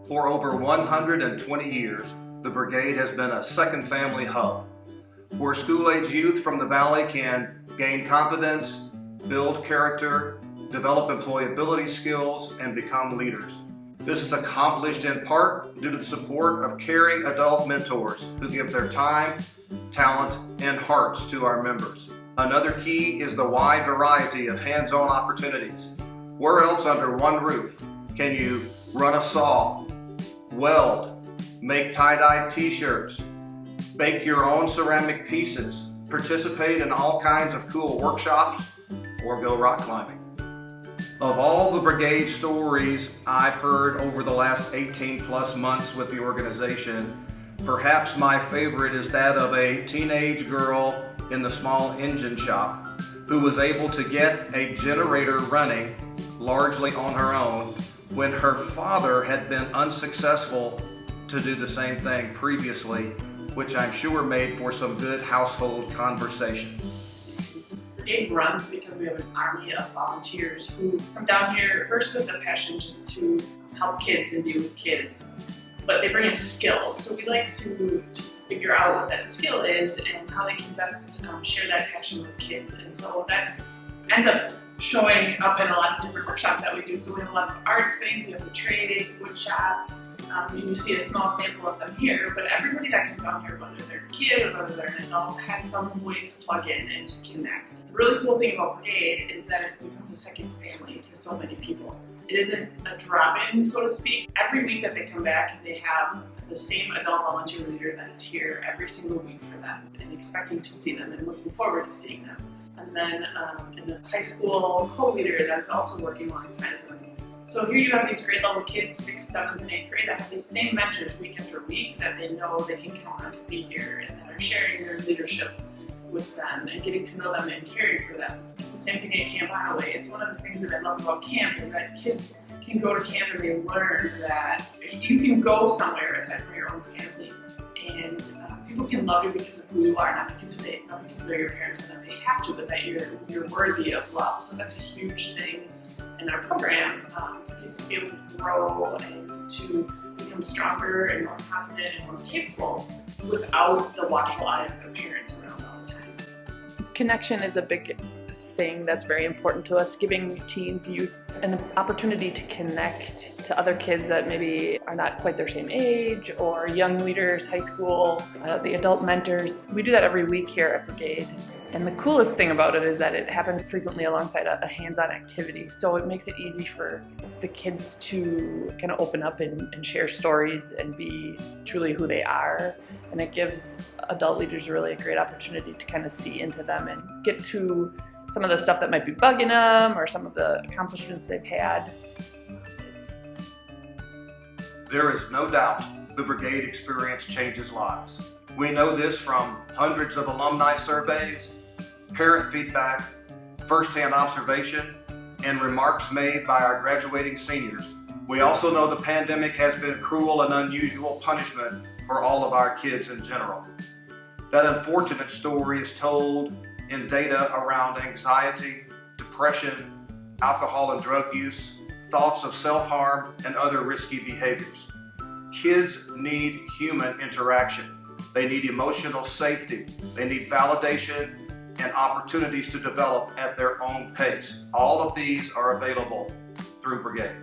For over 120 years, the Brigade has been a second family hub, where school-age youth from the Valley can gain confidence, build character, develop employability skills, and become leaders. This is accomplished in part due to the support of caring adult mentors who give their time, talent, and hearts to our members. Another key is the wide variety of hands-on opportunities. Where else under one roof can you run a saw, weld, make tie-dyed t-shirts, bake your own ceramic pieces, participate in all kinds of cool workshops, or go rock climbing? Of all the Brigade stories I've heard over the last 18 plus months with the organization, perhaps my favorite is that of a teenage girl in the small engine shop who was able to get a generator running largely on her own when her father had been unsuccessful to do the same thing previously, which I'm sure made for some good household conversation. Brigade runs because we have an army of volunteers who come down here first with a passion just to help kids and be with kids, but they bring a skill. So we like to just figure out what that skill is and how they can best share that passion with kids. And so that ends up showing up in a lot of different workshops that we do. So we have lots of arts things, we have the trades, wood shop. You see a small sample of them here, but everybody that comes down here, whether they're a kid or whether they're an adult, has some way to plug in and to connect. The really cool thing about Brigade is that it becomes a second family to so many people. It isn't a drop-in, so to speak. Every week that they come back, they have the same adult volunteer leader that is here every single week for them and expecting to see them and looking forward to seeing them. And then in the high school co-leader that's also working alongside of them. So here you have these grade level kids, 6th, 7th, and 8th grade, that have these same mentors week after week that they know they can count on to be here and that are sharing their leadership with them and getting to know them and caring for them. It's the same thing at Camp Onaway. It's one of the things that I love about camp is that kids can go to camp and they learn that you can go somewhere aside from your own family and people can love you because of who you are, not because they're your parents and that they have to, but that you're worthy of love. So that's a huge thing in our program for kids to be able to grow and to become stronger and more confident and more capable without the watchful eye of their parents around all the time. Connection is a big thing that's very important to us, giving teens, youth, an opportunity to connect to other kids that maybe are not quite their same age, or young leaders, high school, the adult mentors. We do that every week here at Brigade. And the coolest thing about it is that it happens frequently alongside a hands-on activity. So it makes it easy for the kids to kind of open up and share stories and be truly who they are. And it gives adult leaders really a great opportunity to kind of see into them and get to some of the stuff that might be bugging them or some of the accomplishments they've had. There is no doubt the Brigade experience changes lives. We know this from hundreds of alumni surveys, parent feedback, firsthand observation, and remarks made by our graduating seniors. We also know the pandemic has been cruel and unusual punishment for all of our kids in general. That unfortunate story is told in data around anxiety, depression, alcohol and drug use, thoughts of self-harm, and other risky behaviors. Kids need human interaction. They need emotional safety. They need validation and opportunities to develop at their own pace. All of these are available through Brigade.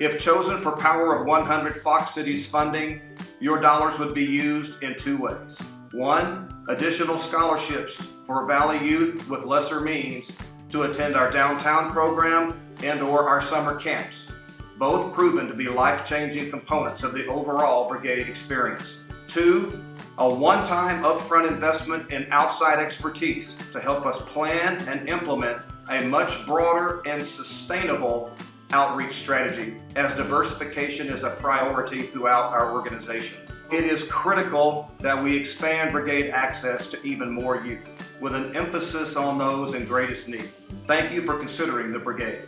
If chosen for Power of 100 Fox Cities funding, your dollars would be used in two ways. One, additional scholarships for Valley youth with lesser means to attend our downtown program and/or our summer camps, both proven to be life-changing components of the overall Brigade experience. Two, a one-time upfront investment in outside expertise to help us plan and implement a much broader and sustainable outreach strategy, as diversification is a priority throughout our organization. It is critical that we expand Brigade access to even more youth, with an emphasis on those in greatest need. Thank you for considering the Brigade.